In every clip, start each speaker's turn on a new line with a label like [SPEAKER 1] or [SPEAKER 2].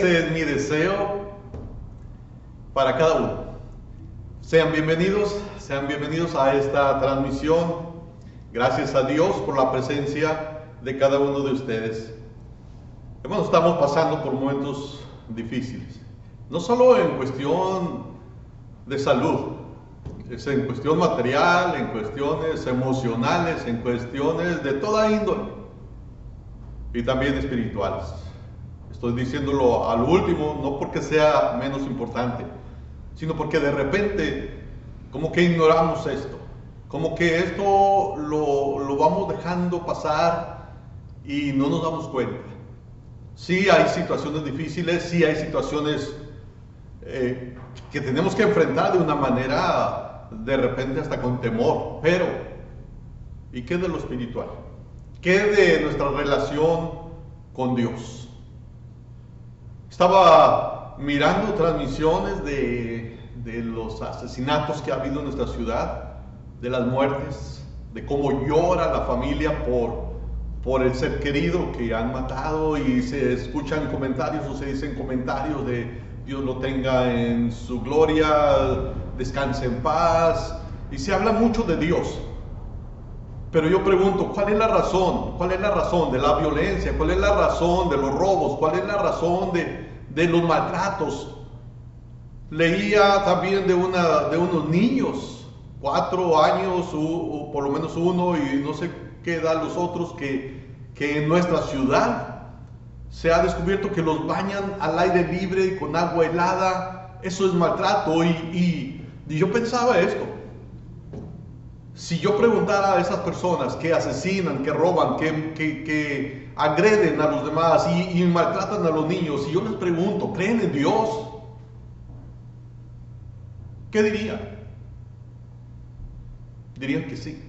[SPEAKER 1] ese es mi deseo para cada uno. Sean bienvenidos a esta transmisión. Gracias a Dios por la presencia de cada uno de ustedes. Hermanos, estamos pasando por momentos difíciles, no solo en cuestión de salud, es en cuestión material, en cuestiones emocionales, en cuestiones de toda índole y también espirituales. Estoy diciéndolo al último, no porque sea menos importante, sino porque de repente como que ignoramos esto, como que esto lo vamos dejando pasar y no nos damos cuenta. Sí hay situaciones difíciles, sí hay situaciones que tenemos que enfrentar de una manera de repente hasta con temor, pero ¿y qué de lo espiritual? ¿Qué de nuestra relación con Dios? Estaba mirando transmisiones de los asesinatos que ha habido en nuestra ciudad, de las muertes, de cómo llora la familia por el ser querido que han matado, y se escuchan comentarios o se dicen comentarios de Dios lo tenga en su gloria, descanse en paz, y se habla mucho de Dios. Pero yo pregunto, ¿cuál es la razón? ¿Cuál es la razón de la violencia? ¿Cuál es la razón de los robos? ¿Cuál es la razón de los maltratos? Leía también de unos niños, 4 años, o por lo menos uno, y no sé qué edad los otros, que en nuestra ciudad se ha descubierto que los bañan al aire libre y con agua helada. Eso es maltrato. Y yo pensaba esto: si yo preguntara a esas personas que asesinan, que roban, que agreden a los demás y maltratan a los niños, si yo les pregunto, ¿creen en Dios?, ¿qué dirían? Dirían que sí.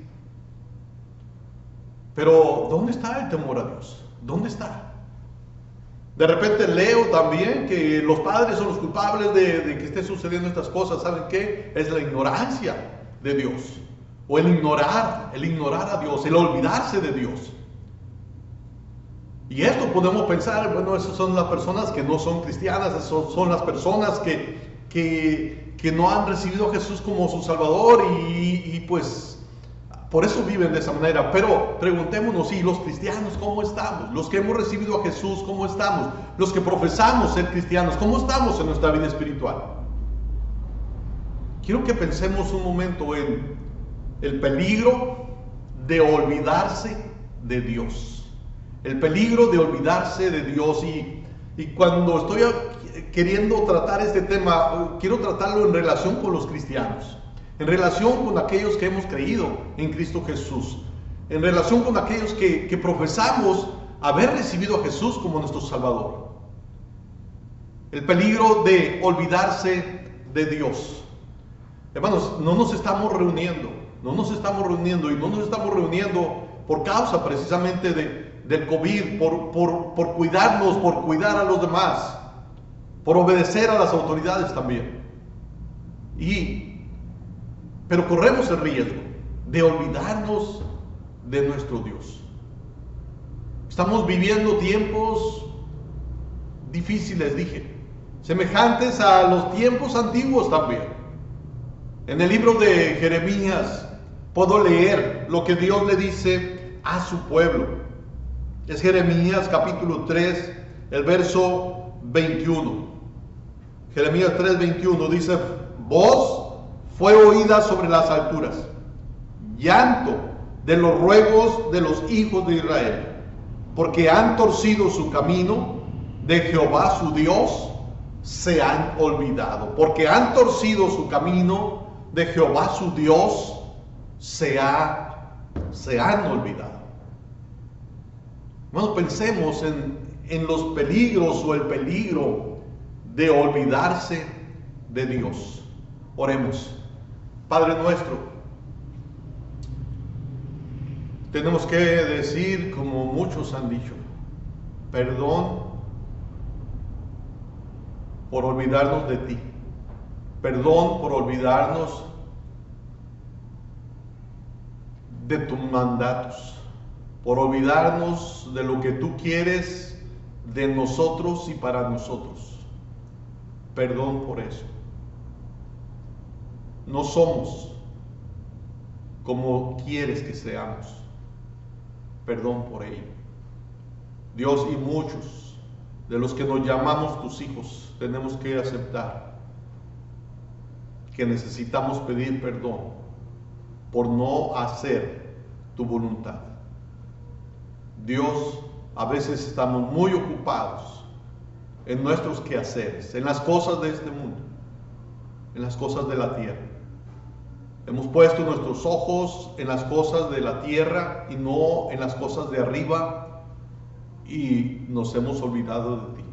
[SPEAKER 1] Pero ¿dónde está el temor a Dios? ¿Dónde está? De repente leo también que los padres son los culpables de que esté sucediendo estas cosas. ¿Saben qué? Es la ignorancia de Dios, o el ignorar a Dios, el olvidarse de Dios. Y esto podemos pensar, bueno, esas son las personas que no son cristianas, esas son las personas que no han recibido a Jesús como su Salvador, y pues por eso viven de esa manera. Pero preguntémonos, ¿y los cristianos cómo estamos? Los que hemos recibido a Jesús, ¿cómo estamos? Los que profesamos ser cristianos, ¿cómo estamos en nuestra vida espiritual? Quiero que pensemos un momento en el peligro de olvidarse de Dios. El peligro de olvidarse de Dios. Y cuando estoy queriendo tratar este tema, quiero tratarlo en relación con los cristianos, en relación con aquellos que hemos creído en Cristo Jesús, en relación con aquellos que profesamos haber recibido a Jesús como nuestro Salvador. El peligro de olvidarse de Dios. Hermanos, no nos estamos reuniendo y no nos estamos reuniendo por causa precisamente del COVID, por cuidarnos, por cuidar a los demás, por obedecer a las autoridades también. Pero corremos el riesgo de olvidarnos de nuestro Dios. Estamos viviendo tiempos difíciles, semejantes a los tiempos antiguos también. En el libro de Jeremías puedo leer lo que Dios le dice a su pueblo. Es Jeremías capítulo 3, el verso 21. Jeremías 3:21 dice: voz fue oída sobre las alturas, llanto de los ruegos de los hijos de Israel, porque han torcido su camino, de Jehová su Dios se han olvidado. Porque han torcido su camino, de Jehová su Dios se han olvidado. Bueno, pensemos en los peligros o el peligro de olvidarse de Dios. Oremos. Padre nuestro, tenemos que decir, como muchos han dicho, perdón por olvidarnos de ti, perdón por olvidarnos de tus mandatos, por olvidarnos de lo que tú quieres de nosotros y para nosotros. Perdón por eso. No somos como quieres que seamos. Perdón por ello. Dios, y muchos de los que nos llamamos tus hijos tenemos que aceptar que necesitamos pedir perdón por no hacer tu voluntad. Dios, a veces estamos muy ocupados en nuestros quehaceres, en las cosas de este mundo, en las cosas de la tierra. Hemos puesto nuestros ojos en las cosas de la tierra y no en las cosas de arriba, y nos hemos olvidado de ti.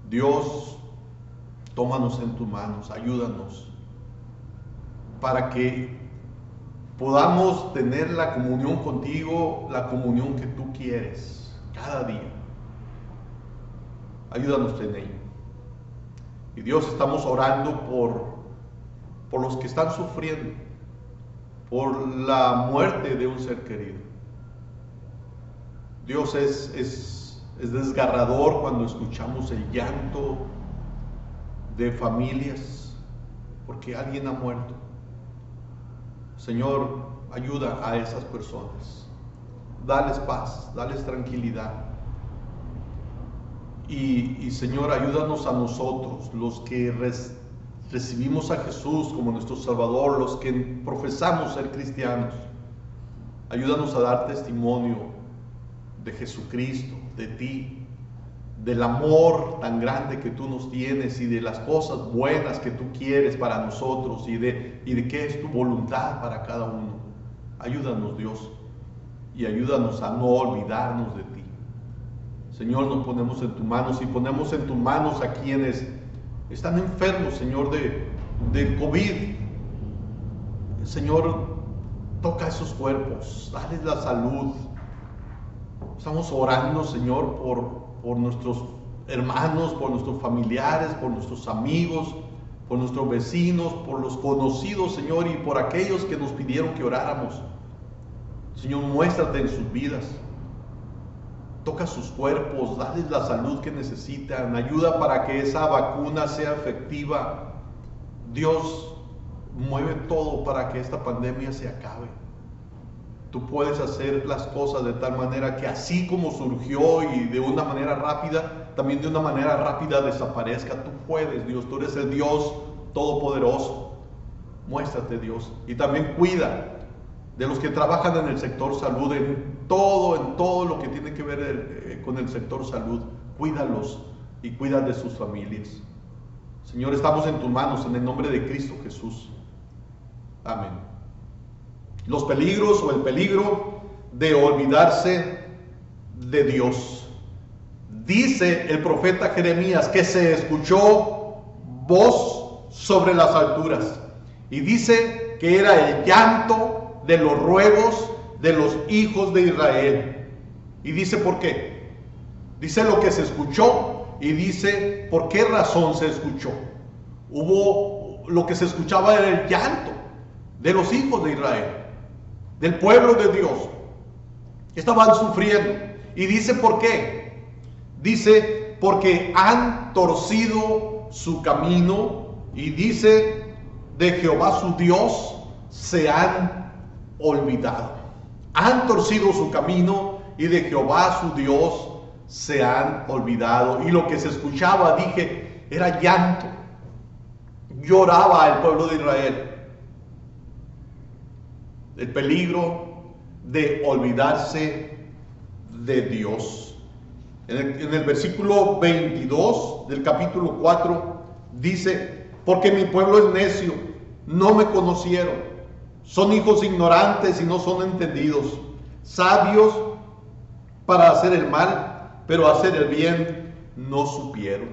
[SPEAKER 1] Dios, tómanos en tus manos, ayúdanos para que podamos tener la comunión contigo, la comunión que tú quieres cada día. Ayúdanos en ello. Y Dios, estamos orando por los que están sufriendo, por la muerte de un ser querido. Dios, es desgarrador cuando escuchamos el llanto de familias porque alguien ha muerto. Señor, ayuda a esas personas. Dales paz, dales tranquilidad. Y Señor, ayúdanos a nosotros, los que recibimos a Jesús como nuestro Salvador, los que profesamos ser cristianos. Ayúdanos a dar testimonio de Jesucristo, de ti, del amor tan grande que tú nos tienes y de las cosas buenas que tú quieres para nosotros y de qué es tu voluntad para cada uno. Ayúdanos, Dios, y ayúdanos a no olvidarnos de ti. Señor, nos ponemos en tus manos y ponemos en tus manos a quienes están enfermos, Señor, de COVID. Señor, toca esos cuerpos, dales la salud. Estamos orando, Señor, por nuestros hermanos, por nuestros familiares, por nuestros amigos, por nuestros vecinos, por los conocidos, Señor, y por aquellos que nos pidieron que oráramos. Señor, muéstrate en sus vidas. Toca sus cuerpos, dales la salud que necesitan, ayuda para que esa vacuna sea efectiva. Dios, mueve todo para que esta pandemia se acabe. Tú puedes hacer las cosas de tal manera que así como surgió y de una manera rápida, también de una manera rápida desaparezca. Tú puedes, Dios, tú eres el Dios todopoderoso. Muéstrate, Dios, y también cuida de los que trabajan en el sector salud, en todo lo que tiene que ver con el sector salud. Cuídalos y cuida de sus familias. Señor, estamos en tus manos, en el nombre de Cristo Jesús. Amén. Los peligros o el peligro de olvidarse de Dios. Dice el profeta Jeremías que se escuchó voz sobre las alturas, y dice que era el llanto de los ruegos de los hijos de Israel. Y dice por qué. Dice lo que se escuchó y dice por qué razón se escuchó. Lo que se escuchaba era el llanto de los hijos de Israel, del pueblo de Dios. Estaban sufriendo. Y dice por qué. Dice porque han torcido su camino, y dice de Jehová su Dios se han olvidado. Han torcido su camino y de Jehová su Dios se han olvidado. Y lo que se escuchaba, dije, era llanto. Lloraba el pueblo de Israel. El peligro de olvidarse de Dios. En el versículo 22 del capítulo 4 dice: porque mi pueblo es necio, no me conocieron. Son hijos ignorantes y no son entendidos, sabios para hacer el mal, pero hacer el bien no supieron.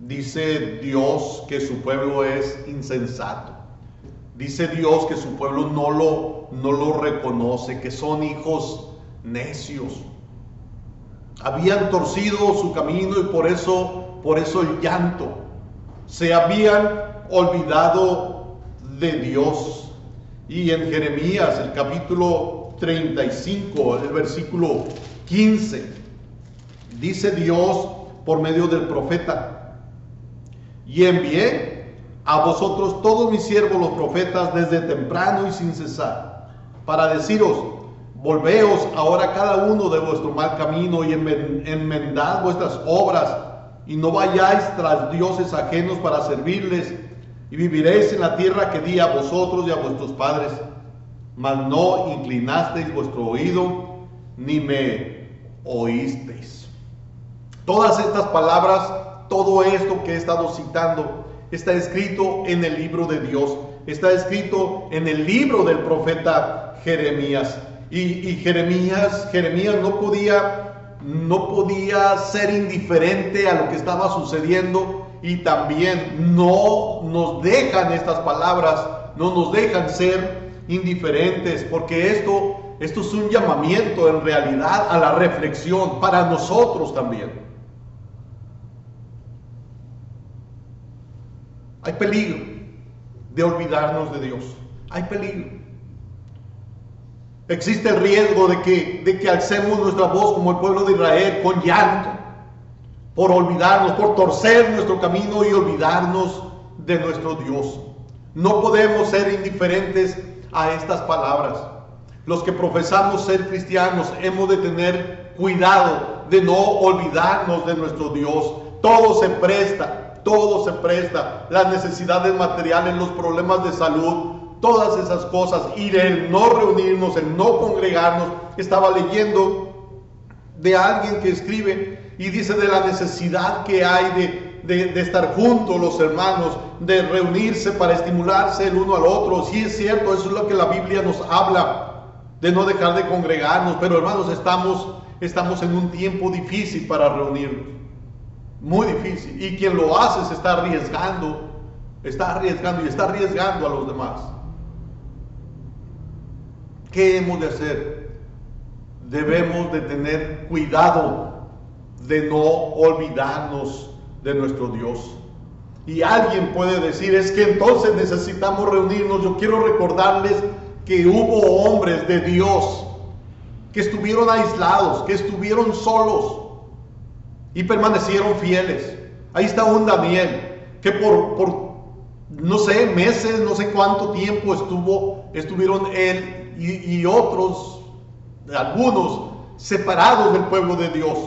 [SPEAKER 1] Dice Dios que su pueblo es insensato. Dice Dios que su pueblo no lo reconoce, que son hijos necios. Habían torcido su camino y por eso el llanto. Se habían olvidado de Dios. Y en Jeremías, el capítulo 35, el versículo 15, dice Dios por medio del profeta: y envié a vosotros todos mis siervos los profetas desde temprano y sin cesar, para deciros: volveos ahora cada uno de vuestro mal camino y enmendad vuestras obras, y no vayáis tras dioses ajenos para servirles, y viviréis en la tierra que di a vosotros y a vuestros padres. Mas no inclinasteis vuestro oído, ni me oísteis. Todas estas palabras, todo esto que he estado citando, está escrito en el libro de Dios, está escrito en el libro del profeta Jeremías. Y Jeremías no podía ser indiferente a lo que estaba sucediendo, y también no nos dejan estas palabras, no nos dejan ser indiferentes, porque esto es un llamamiento en realidad a la reflexión para nosotros también. Hay peligro de olvidarnos de Dios, hay peligro. Existe el riesgo de que alcemos nuestra voz como el pueblo de Israel con llanto, por olvidarnos, por torcer nuestro camino y olvidarnos de nuestro Dios. No podemos ser indiferentes a estas palabras. Los que profesamos ser cristianos hemos de tener cuidado de no olvidarnos de nuestro Dios. Todo se presta, las necesidades materiales, los problemas de salud, todas esas cosas, y el no reunirnos, el no congregarnos. Estaba leyendo de alguien que escribe y dice de la necesidad que hay de estar juntos los hermanos, de reunirse para estimularse el uno al otro. Sí, es cierto, eso es lo que la Biblia nos habla, de no dejar de congregarnos, pero hermanos, estamos en un tiempo difícil para reunirnos, muy difícil, y quien lo hace se está arriesgando y está arriesgando a los demás. ¿Qué hemos de hacer? Debemos de tener cuidado de no olvidarnos de nuestro Dios. Y alguien puede decir: es que entonces necesitamos reunirnos. Yo quiero recordarles que hubo hombres de Dios que estuvieron aislados, que estuvieron solos y permanecieron fieles. Ahí está un Daniel que por no sé, meses, no sé cuánto tiempo estuvieron él y otros, algunos, separados del pueblo de Dios,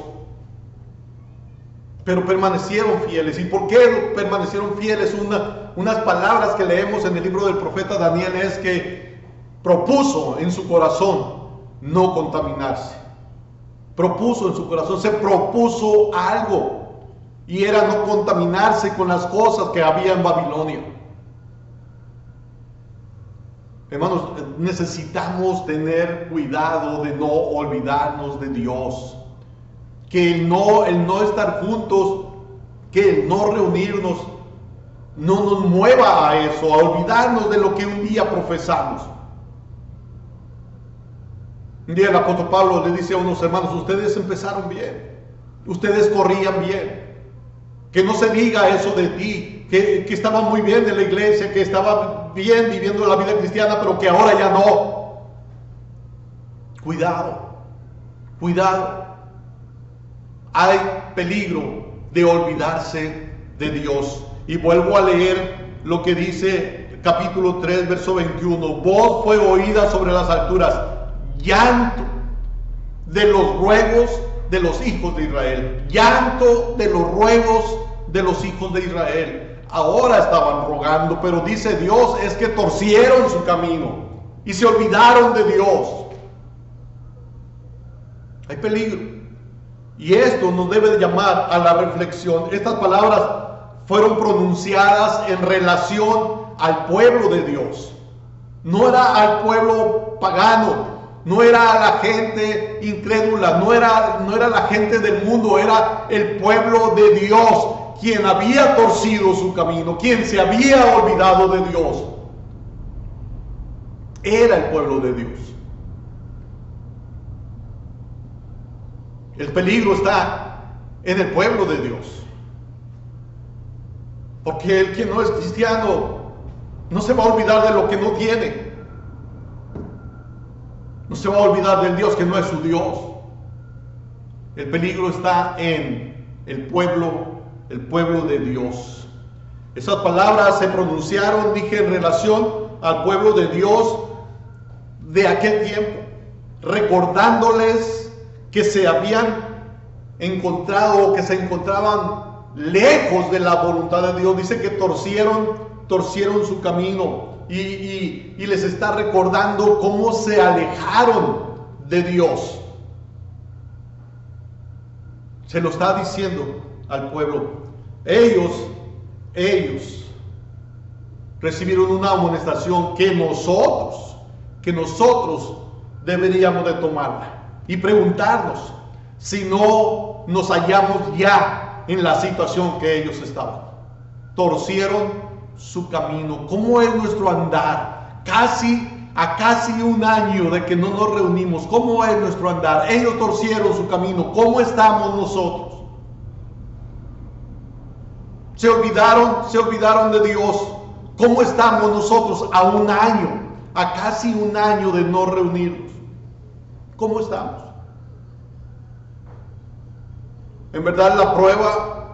[SPEAKER 1] pero permanecieron fieles. ¿Y por qué permanecieron fieles? Unas palabras que leemos en el libro del profeta Daniel es que propuso en su corazón no contaminarse. Se propuso algo, y era no contaminarse con las cosas que había en Babilonia. Hermanos, necesitamos tener cuidado de no olvidarnos de Dios. Que el no estar juntos, que el no reunirnos, no nos mueva a eso, a olvidarnos de lo que un día profesamos. Un día el apóstol Pablo le dice a unos hermanos: ustedes empezaron bien, ustedes corrían bien. Que no se diga eso de ti, que estaba muy bien en la iglesia, que estaba bien viviendo la vida cristiana, pero que ahora ya no. Cuidado. Hay peligro de olvidarse de Dios. Y vuelvo a leer lo que dice capítulo 3, verso 21. Voz fue oída sobre las alturas, llanto de los ruegos de los hijos de Israel. Llanto de los ruegos de los hijos de Israel. Ahora estaban rogando, pero dice Dios, es que torcieron su camino y se olvidaron de Dios. Hay peligro. Y esto nos debe de llamar a la reflexión. Estas palabras fueron pronunciadas en relación al pueblo de Dios. No era al pueblo pagano, no era a la gente incrédula, no era la gente del mundo, era el pueblo de Dios quien había torcido su camino, quien se había olvidado de Dios. Era el pueblo de Dios. El peligro está en el pueblo de Dios. Porque el que no es cristiano no se va a olvidar de lo que no tiene. No se va a olvidar del Dios que no es su Dios. El peligro está en el pueblo de Dios. Esas palabras se pronunciaron, dije, en relación al pueblo de Dios de aquel tiempo, recordándoles que se habían encontrado, que se encontraban lejos de la voluntad de Dios. Dice que torcieron su camino y les está recordando cómo se alejaron de Dios. Se lo está diciendo al pueblo. Ellos recibieron una amonestación que nosotros deberíamos de tomarla y preguntarnos si no nos hallamos ya en la situación que ellos estaban. Torcieron su camino. ¿Cómo es nuestro andar? A casi un año de que no nos reunimos. ¿Cómo es nuestro andar? Ellos torcieron su camino. ¿Cómo estamos nosotros? Se olvidaron de Dios. ¿Cómo estamos nosotros a casi un año de no reunirnos? ¿Cómo estamos? En verdad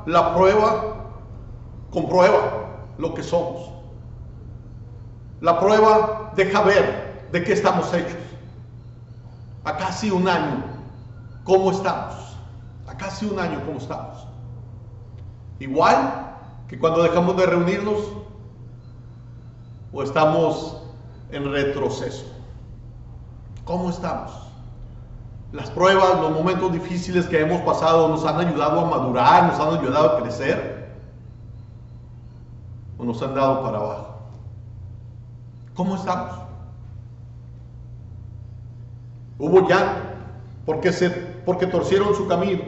[SPEAKER 1] la prueba comprueba lo que somos. La prueba deja ver de qué estamos hechos. A casi un año, ¿cómo estamos? A casi un año, ¿cómo estamos? Igual que cuando dejamos de reunirnos, o estamos en retroceso. ¿Cómo estamos? Las pruebas, los momentos difíciles que hemos pasado nos han ayudado a madurar, nos han ayudado a crecer, o nos han dado para abajo. ¿Cómo estamos? Hubo llanto porque torcieron su camino.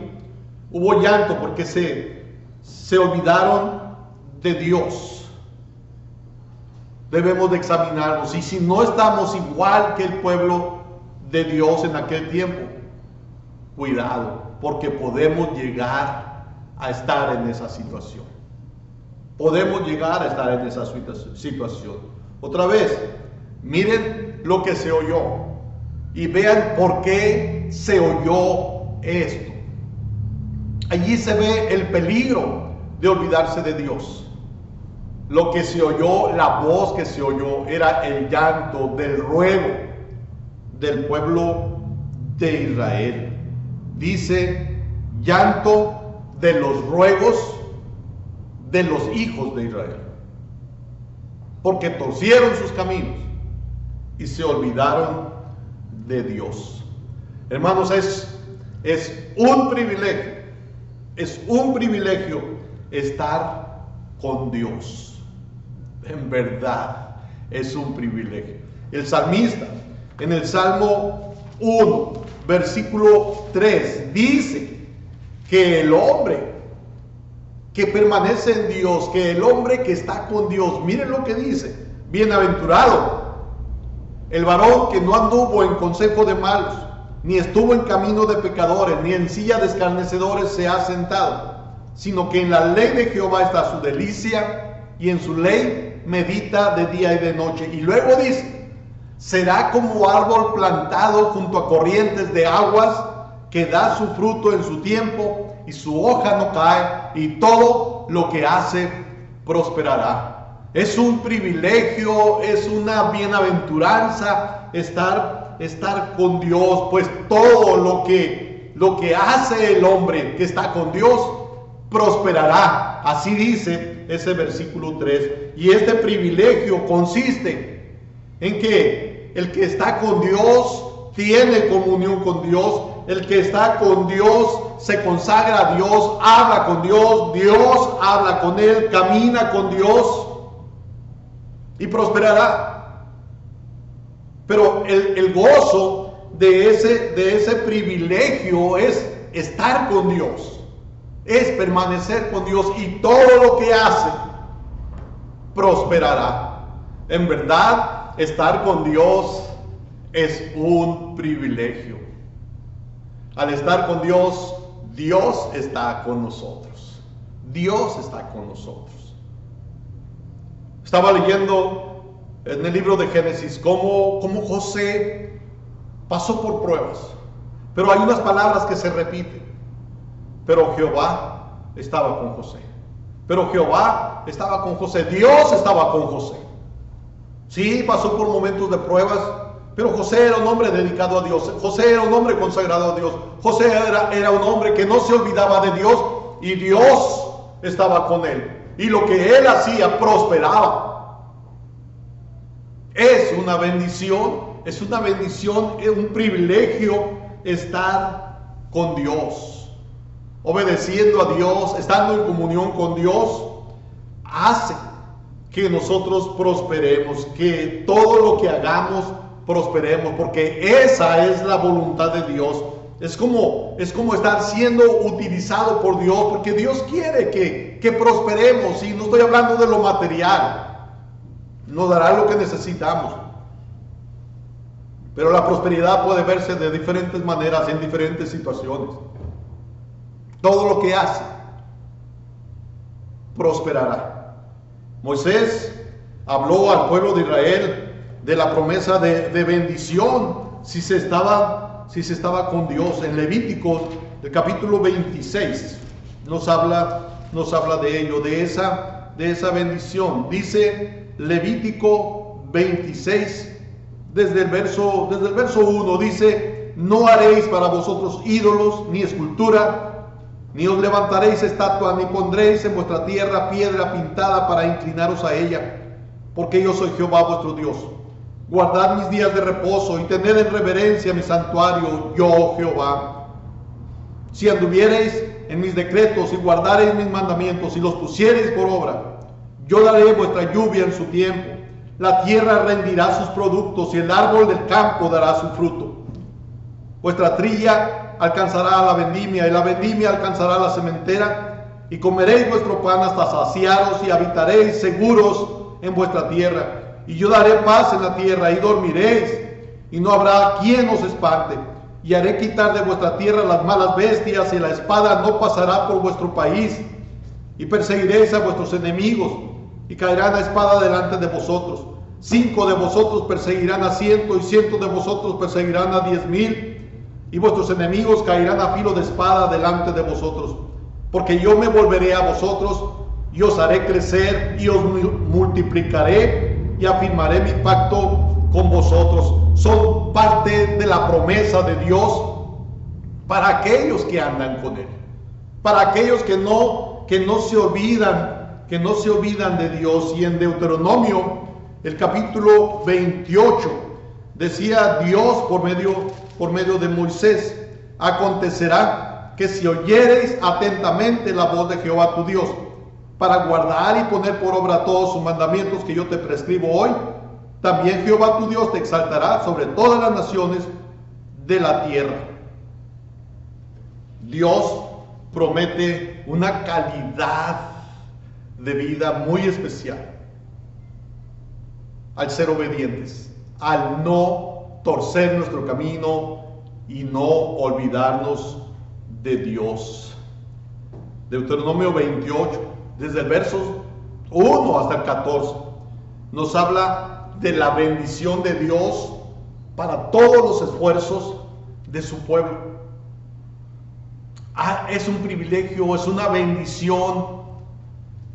[SPEAKER 1] Hubo llanto porque se olvidaron de Dios. Debemos de examinarnos, y si no estamos igual que el pueblo de Dios en aquel tiempo, cuidado, porque podemos llegar a estar en esa situación. Podemos llegar a estar en esa situación. Otra vez, miren lo que se oyó y vean por qué se oyó esto. Allí se ve el peligro de olvidarse de Dios. Lo que se oyó, la voz que se oyó, era el llanto del ruego del pueblo de Israel. Dice, llanto de los ruegos de los hijos de Israel, porque torcieron sus caminos y se olvidaron de Dios. Hermanos, es un privilegio estar con Dios. En verdad, es un privilegio. El salmista, en el Salmo 1, versículo 3, dice que el hombre que permanece en Dios, que el hombre que está con Dios, miren lo que dice: bienaventurado el varón que no anduvo en consejo de malos, ni estuvo en camino de pecadores, ni en silla de escarnecedores se ha sentado, sino que en la ley de Jehová está su delicia, y en su ley medita de día y de noche. Y luego dice: será como árbol plantado junto a corrientes de aguas, que da su fruto en su tiempo, y su hoja no cae, y todo lo que hace prosperará. Es un privilegio, es una bienaventuranza estar con Dios, pues todo lo que hace el hombre que está con Dios prosperará. Así dice ese versículo 3. Y este privilegio consiste en que el que está con Dios tiene comunión con Dios. El que está con Dios se consagra a Dios, habla con Dios, Dios habla con él, camina con Dios y prosperará. Pero el gozo de ese privilegio es estar con Dios, es permanecer con Dios, y todo lo que hace prosperará. En verdad, estar con Dios es un privilegio. Al estar con Dios, Dios está con nosotros. Dios está con nosotros. Estaba leyendo en el libro de Génesis cómo José pasó por pruebas, pero hay unas palabras que se repiten. pero Jehová estaba con José. Pero Jehová estaba con José, Dios estaba con José. Sí, pasó por momentos de pruebas, pero José era un hombre dedicado a Dios. José era un hombre consagrado a Dios. José era un hombre que no se olvidaba de Dios, y Dios estaba con él. Y lo que él hacía prosperaba. Es una bendición, es un privilegio estar con Dios, obedeciendo a Dios, estando en comunión con Dios, hace que nosotros prosperemos, que todo lo que hagamos prosperemos, porque esa es la voluntad de Dios. Es como estar siendo utilizado por Dios, porque Dios quiere que prosperemos, y no estoy hablando de lo material, nos dará lo que necesitamos, pero la prosperidad puede verse de diferentes maneras, en diferentes situaciones. Todo lo que hace prosperará. Moisés habló al pueblo de Israel de la promesa de bendición si se estaba con Dios. En Levíticos, el capítulo 26, nos habla de ello, de esa bendición. Dice Levítico 26, desde el verso 1, dice: no haréis para vosotros ídolos, ni escultura, ni os levantaréis estatua, ni pondréis en vuestra tierra piedra pintada para inclinaros a ella, porque yo soy Jehová vuestro Dios. Guardad mis días de reposo y tened en reverencia mi santuario, yo Jehová. Si anduviereis en mis decretos y guardareis mis mandamientos y los pusiereis por obra, yo daré vuestra lluvia en su tiempo, la tierra rendirá sus productos y el árbol del campo dará su fruto. Vuestra trilla alcanzará la vendimia y la vendimia alcanzará la sementera, y comeréis vuestro pan hasta saciaros y habitaréis seguros en vuestra tierra. Y yo daré paz en la tierra y dormiréis, y no habrá quien os espante. Y haré quitar de vuestra tierra las malas bestias, y la espada no pasará por vuestro país. Y perseguiréis a vuestros enemigos, y caerán a espada delante de vosotros. 5 de vosotros perseguirán a 100, y 100 de vosotros perseguirán a 10,000. Y vuestros enemigos caerán a filo de espada delante de vosotros. Porque yo me volveré a vosotros, y os haré crecer, y os multiplicaré, y afirmaré mi pacto con vosotros. Son parte de la promesa de Dios para aquellos que andan con Él, para aquellos que no se olvidan de Dios. Y en Deuteronomio, el capítulo 28, decía Dios por medio de Moisés: acontecerá que si oyereis atentamente la voz de Jehová tu Dios, para guardar y poner por obra todos sus mandamientos que yo te prescribo hoy, también Jehová tu Dios te exaltará sobre todas las naciones de la tierra. Dios promete una calidad de vida muy especial al ser obedientes, al no torcer nuestro camino y no olvidarnos de Dios. Deuteronomio 28, desde el verso 1 hasta el 14, nos habla de la bendición de Dios para todos los esfuerzos de su pueblo. Es un privilegio, es una bendición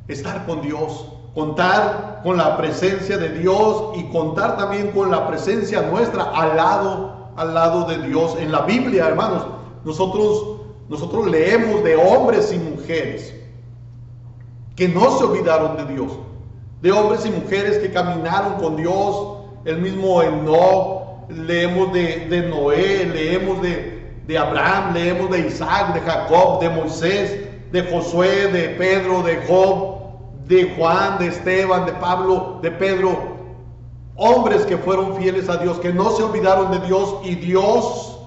[SPEAKER 1] estar con Dios, contar con la presencia de Dios y contar también con la presencia nuestra al lado de Dios. En la Biblia, hermanos, nosotros leemos de hombres y mujeres que no se olvidaron de Dios, de hombres y mujeres que caminaron con Dios. El mismo Enoc, leemos de Noé, leemos de Abraham, leemos de Isaac, de Jacob, de Moisés, de Josué, de Pedro, de Job, de Juan, de Esteban, de Pablo, de Pedro. Hombres que fueron fieles a Dios, que no se olvidaron de Dios, y Dios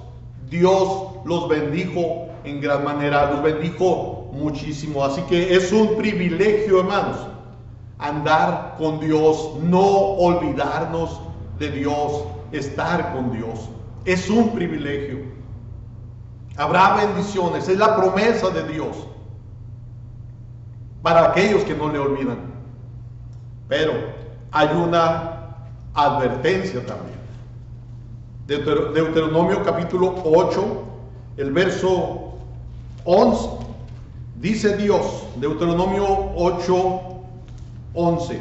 [SPEAKER 1] los bendijo en gran manera, los bendijo muchísimo. Así que es un privilegio, hermanos, andar con Dios, no olvidarnos de Dios, estar con Dios. Es un privilegio. Habrá bendiciones, es la promesa de Dios para aquellos que no le olvidan. Pero hay una advertencia también. Deuteronomio capítulo 8, el verso 11 Dice Dios, Deuteronomio 8:11.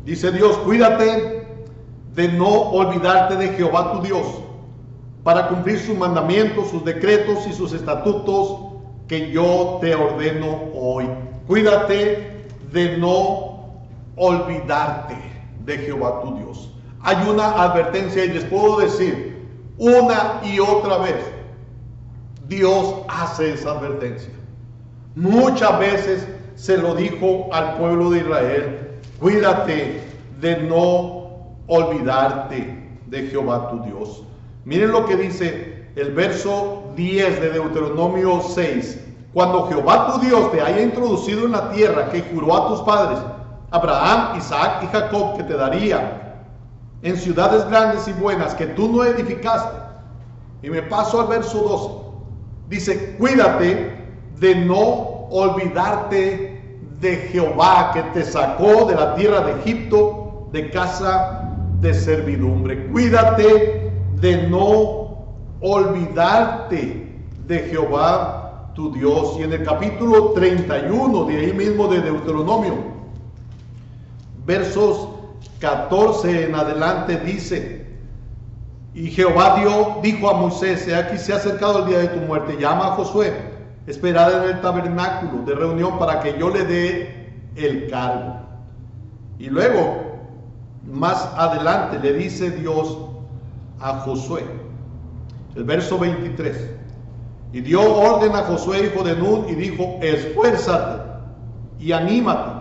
[SPEAKER 1] Dice Dios, cuídate de no olvidarte de Jehová tu Dios, para cumplir sus mandamientos, sus decretos y sus estatutos que yo te ordeno hoy. Cuídate de no olvidarte de Jehová tu Dios. Hay una advertencia y les puedo decir una y otra vez, Dios hace esa advertencia. Muchas veces se lo dijo al pueblo de Israel, cuídate de no olvidarte de Jehová tu Dios. Miren lo que dice el verso 10 de Deuteronomio 6. Cuando Jehová tu Dios te haya introducido en la tierra que juró a tus padres, Abraham, Isaac y Jacob, que te daría, en ciudades grandes y buenas que tú no edificaste. Y me paso al verso 12. Dice, cuídate de no olvidarte de Jehová que te sacó de la tierra de Egipto, de casa de servidumbre. Cuídate de no olvidarte de Jehová tu Dios. Y en el capítulo 31 de ahí mismo de Deuteronomio, versos 14 en adelante dice, y Jehová dijo a Moisés, he aquí se ha acercado el día de tu muerte, llama a Josué, esperad en el tabernáculo de reunión para que yo le dé el cargo. Y luego, más adelante, le dice Dios a Josué, el verso 23, y dio orden a Josué hijo de Nun y dijo, esfuérzate y anímate,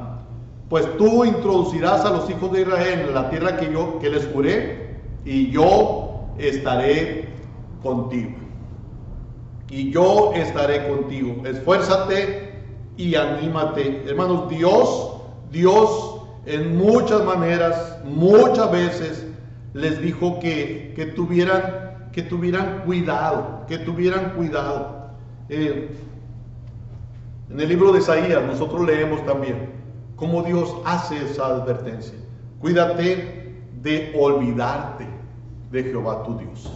[SPEAKER 1] pues tú introducirás a los hijos de Israel en la tierra que les juré, y yo estaré contigo. Y yo estaré contigo. Esfuérzate y anímate. Hermanos, Dios en muchas maneras, muchas veces les dijo que tuvieran cuidado, en el libro de Isaías nosotros leemos también cómo Dios hace esa advertencia. Cuídate de olvidarte de Jehová tu Dios.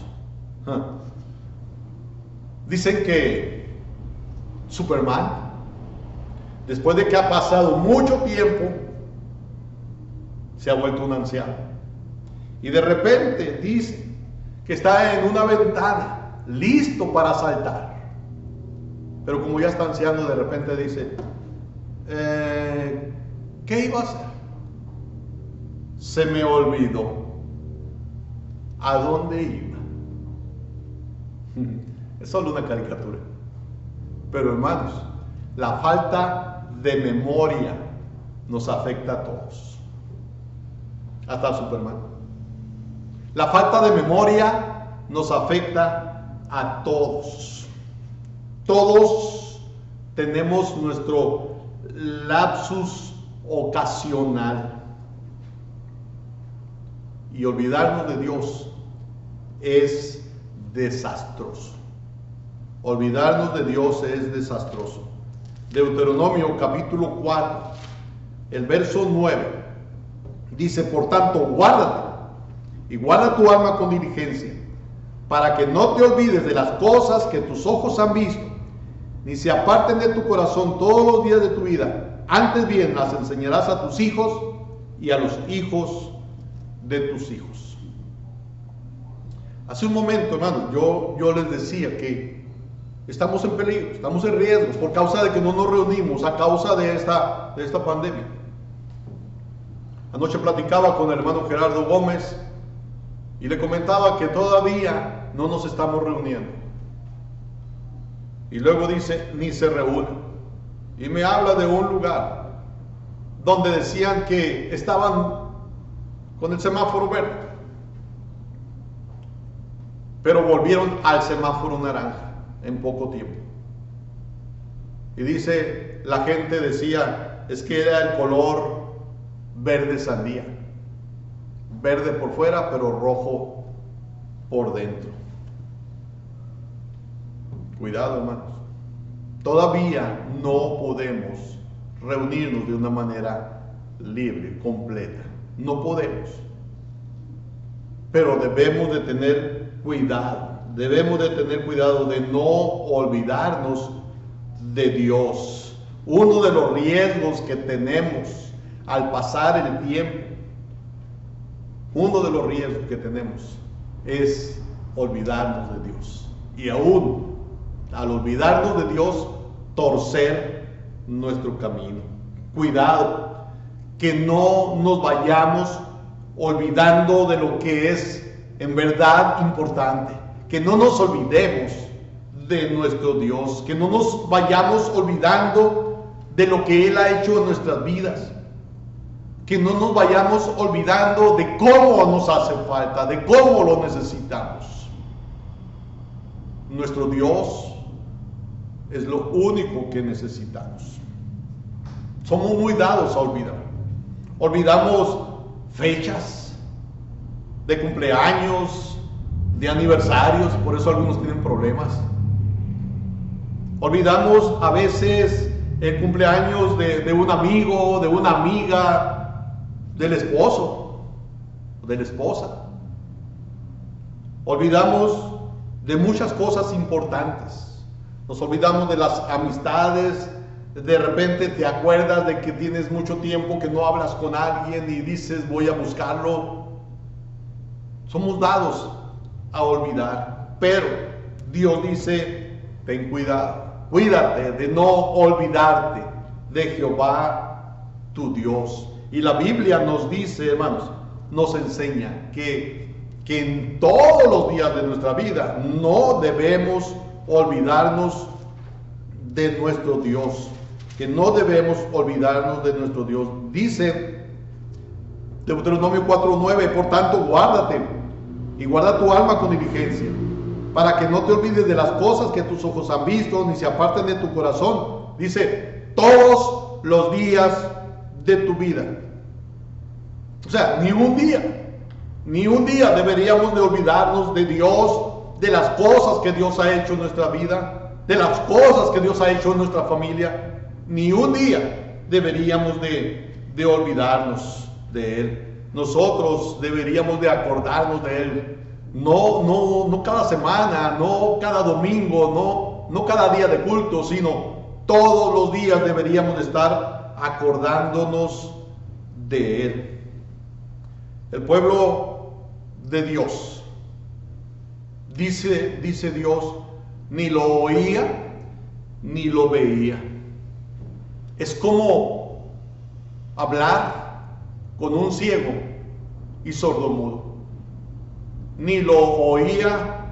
[SPEAKER 1] Dicen que Superman, después de que ha pasado mucho tiempo, se ha vuelto un anciano. Y de repente dice que está en una ventana, listo para saltar. Pero como ya está anciano, de repente dice, ¿qué iba a hacer? Se me olvidó a dónde iba. Es solo una caricatura. Pero hermanos, la falta de memoria nos afecta a todos. Hasta a Superman. La falta de memoria nos afecta a todos. Todos tenemos nuestro lapsus ocasional. Y olvidarnos de Dios es desastroso. Olvidarnos de Dios es desastroso. Deuteronomio capítulo 4, el verso 9, dice, por tanto, guárdate y guarda tu alma con diligencia, para que no te olvides de las cosas que tus ojos han visto, ni se aparten de tu corazón todos los días de tu vida. Antes bien las enseñarás a tus hijos y a los hijos de tus hijos. Hace un momento, hermano, yo les decía que estamos en peligro, estamos en riesgo por causa de que no nos reunimos, a causa de esta pandemia. Anoche platicaba con el hermano Gerardo Gómez y le comentaba que todavía no nos estamos reuniendo. Y luego dice, ni se reúnen. Y me habla de un lugar donde decían que estaban con el semáforo verde, pero volvieron al semáforo naranja en poco tiempo. Y dice, la gente decía, es que era el color verde sandía, verde por fuera pero rojo por dentro. Cuidado, hermanos, todavía no podemos reunirnos de una manera libre, completa. No podemos, pero debemos de tener cuidado, debemos de tener cuidado de no olvidarnos de Dios. Uno de los riesgos que tenemos al pasar el tiempo, es olvidarnos de Dios. Y aún al olvidarnos de Dios, torcer nuestro camino. Cuidado, que no nos vayamos olvidando de lo que es en verdad importante. Que no nos olvidemos de nuestro Dios. Que no nos vayamos olvidando de lo que Él ha hecho en nuestras vidas. Que no nos vayamos olvidando de cómo nos hace falta, de cómo lo necesitamos. Nuestro Dios es lo único que necesitamos. Somos muy dados a olvidar. Olvidamos fechas de cumpleaños, de aniversarios, por eso algunos tienen problemas. Olvidamos a veces el cumpleaños de un amigo, de una amiga, del esposo, de la esposa. Olvidamos de muchas cosas importantes. Nos olvidamos de las amistades. De repente te acuerdas de que tienes mucho tiempo que no hablas con alguien y dices voy a buscarlo. Somos dados a olvidar, pero Dios dice ten cuidado, cuídate de no olvidarte de Jehová tu Dios. Y la Biblia nos dice, hermanos, nos enseña que en todos los días de nuestra vida no debemos olvidarnos de nuestro Dios. Que no debemos olvidarnos de nuestro Dios. Dice Deuteronomio 4:9, por tanto guárdate y guarda tu alma con diligencia, para que no te olvides de las cosas que tus ojos han visto, ni se aparten de tu corazón. Dice, todos los días de tu vida. O sea, ni un día deberíamos de olvidarnos de Dios, de las cosas que Dios ha hecho en nuestra vida, de las cosas que Dios ha hecho en nuestra familia. Ni un día deberíamos de olvidarnos de Él. Nosotros deberíamos de acordarnos de Él. No cada semana, no cada domingo, no cada día de culto, sino todos los días deberíamos de estar acordándonos de Él. El pueblo de Dios, dice Dios, ni lo oía ni lo veía. Es como hablar con un ciego y sordomudo. Ni lo oía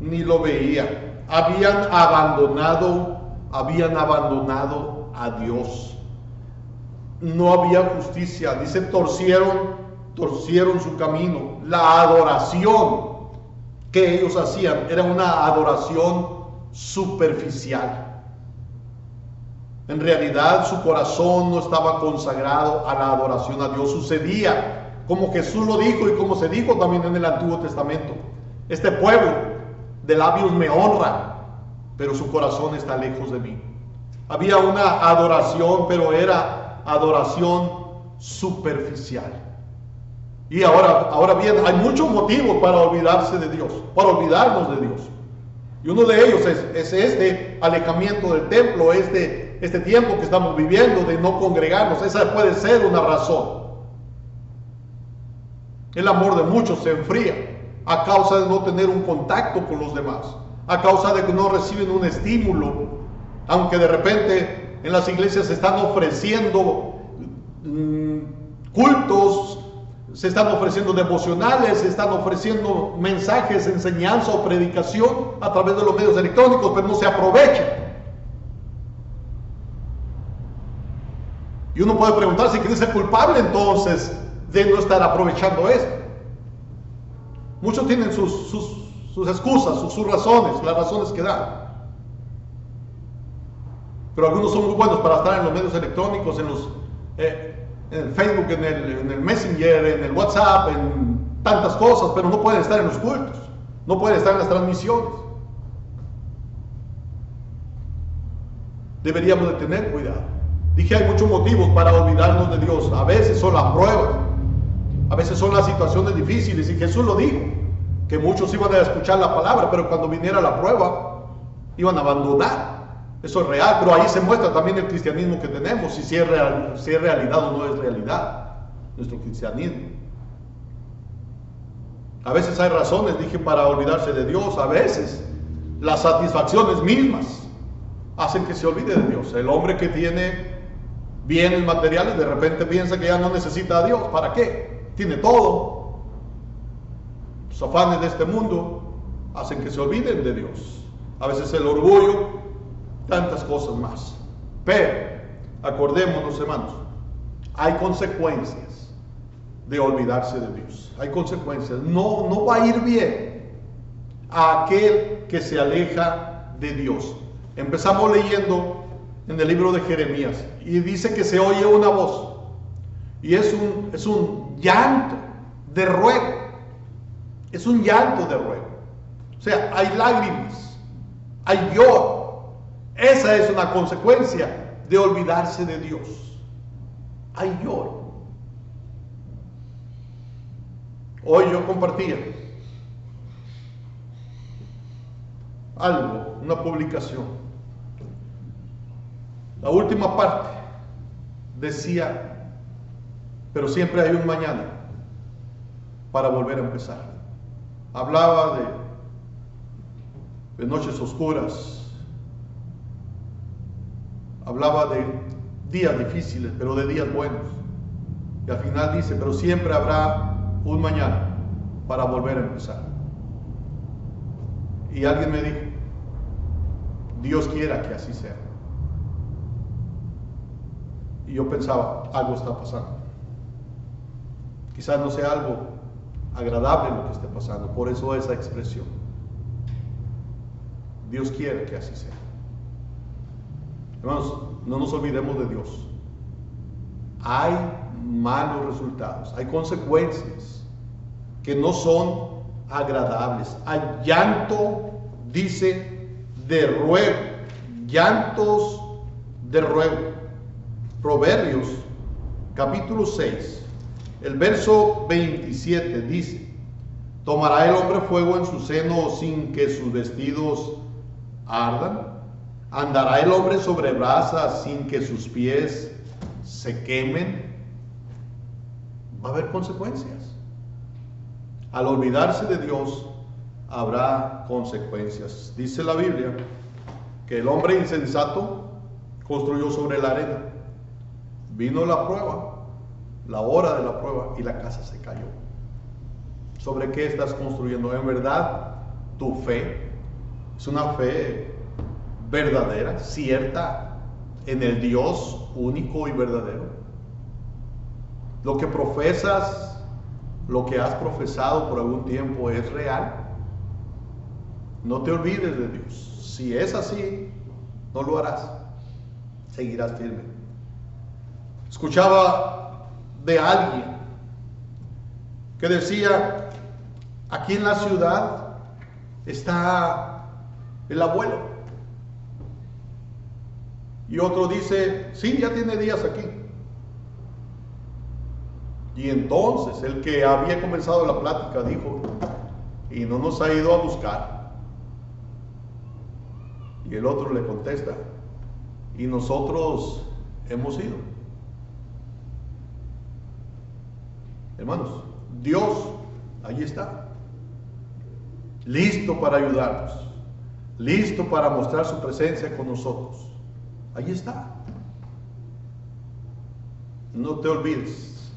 [SPEAKER 1] ni lo veía. Habían abandonado a Dios. No había justicia. Dice, torcieron su camino. La adoración que ellos hacían era una adoración superficial. En realidad su corazón no estaba consagrado a la adoración a Dios. Sucedía como Jesús lo dijo y como se dijo también en el Antiguo Testamento. Este pueblo de labios me honra, pero su corazón está lejos de mí. Había una adoración, pero era adoración superficial. Y ahora bien, hay muchos motivos para olvidarse de Dios, para olvidarnos de Dios. Y uno de ellos es este alejamiento del templo, este tiempo que estamos viviendo de no congregarnos. Esa puede ser una razón. El amor de muchos se enfría a causa de no tener un contacto con los demás, a causa de que no reciben un estímulo, aunque de repente en las iglesias se están ofreciendo cultos, se están ofreciendo devocionales, se están ofreciendo mensajes, enseñanza o predicación a través de los medios electrónicos, pero no se aprovecha. Y uno puede preguntarse quién es el culpable entonces de no estar aprovechando esto. Muchos tienen sus excusas, sus razones, las razones que dan. Pero algunos son muy buenos para estar en los medios electrónicos, en el Facebook, en el Messenger, en el WhatsApp, en tantas cosas, pero no pueden estar en los cultos, no pueden estar en las transmisiones. Deberíamos de tener cuidado. Dije, hay muchos motivos para olvidarnos de Dios. A veces son las pruebas, a veces son las situaciones difíciles, y Jesús lo dijo. que muchos iban a escuchar la palabra, pero cuando viniera la prueba, iban a abandonar. Eso es real, pero ahí se muestra también el cristianismo que tenemos, si es realidad o no es realidad, nuestro cristianismo. A veces hay razones, dije, para olvidarse de Dios. A veces las satisfacciones mismas hacen que se olvide de Dios. El hombre que tiene bienes materiales de repente piensa que ya no necesita a Dios. ¿Para qué? Tiene todo. Los afanes de este mundo hacen que se olviden de Dios. A veces el orgullo, tantas cosas más. Pero acordémonos, hermanos, hay consecuencias de olvidarse de Dios. Hay consecuencias. No va a ir bien a aquel que se aleja de Dios. Empezamos leyendo en el libro de Jeremías y dice que se oye una voz y es un llanto de ruego. Es un llanto de ruego. O sea, hay lágrimas, hay lloro. Esa es una consecuencia de olvidarse de Dios. Hay lloro. Hoy yo compartía algo, una publicación. La última parte decía, pero siempre hay un mañana para volver a empezar. Hablaba de noches oscuras, hablaba de días difíciles, pero de días buenos. Y al final dice, pero siempre habrá un mañana para volver a empezar. Y alguien me dijo, Dios quiera que así sea. Y yo pensaba, algo está pasando. Quizás no sea algo agradable lo que esté pasando, por eso esa expresión. Dios quiere que así sea. Hermanos, no nos olvidemos de Dios. Hay malos resultados, hay consecuencias que no son agradables. Hay llanto, dice, de ruego, llantos de ruego. Proverbios capítulo 6, el verso 27 dice, ¿tomará el hombre fuego en su seno sin que sus vestidos ardan? ¿Andará el hombre sobre brasas sin que sus pies se quemen? Va a haber consecuencias. Al olvidarse de Dios habrá consecuencias. Dice la Biblia que el hombre insensato construyó sobre la arena. Vino la prueba, la hora de la prueba, y la casa se cayó. ¿Sobre qué estás construyendo? En verdad, tu fe es una fe verdadera, cierta, en el Dios único y verdadero. Lo que profesas, lo que has profesado por algún tiempo es real. No te olvides de Dios. Si es así, no lo harás. Seguirás firme. Escuchaba de alguien que decía, aquí en la ciudad está el abuelo. Y otro dice, sí, ya tiene días aquí. Y entonces el que había comenzado la plática dijo, y no nos ha ido a buscar. Y el otro le contesta, y nosotros hemos ido. Hermanos, Dios allí está, listo para ayudarnos, listo para mostrar su presencia con nosotros. Allí está. No te olvides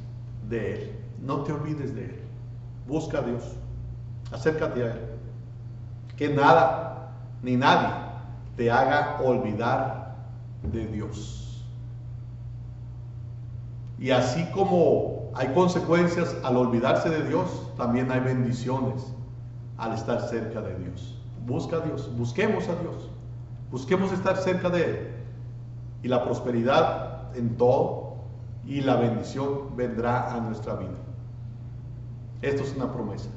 [SPEAKER 1] de Él, no te olvides de Él. Busca a Dios, acércate a Él. Que nada ni nadie te haga olvidar de Dios. Y así como hay consecuencias al olvidarse de Dios, también hay bendiciones al estar cerca de Dios. Busca a Dios, busquemos a Dios, busquemos estar cerca de Él, y la prosperidad en todo y la bendición vendrá a nuestra vida. Esto es una promesa.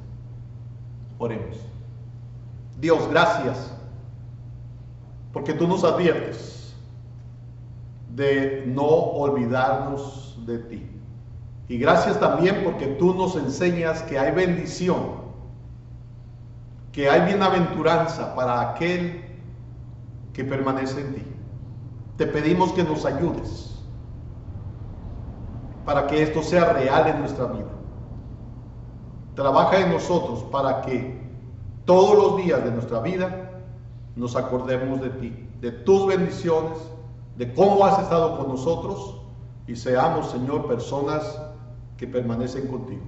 [SPEAKER 1] Oremos. Dios, gracias porque tú nos adviertes de no olvidarnos de ti. Y gracias también porque tú nos enseñas que hay bendición que hay bienaventuranza para aquel que permanece en ti. Te pedimos que nos ayudes para que esto sea real en nuestra vida. Trabaja en nosotros para que todos los días de nuestra vida nos acordemos de ti, de tus bendiciones, de cómo has estado con nosotros y seamos, Señor, personas que permanecen contigo.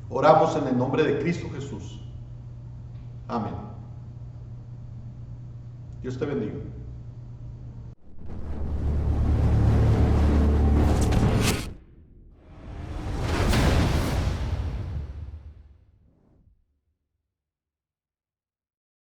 [SPEAKER 1] Oramos en el nombre de Cristo Jesús. Amén. Dios te bendiga.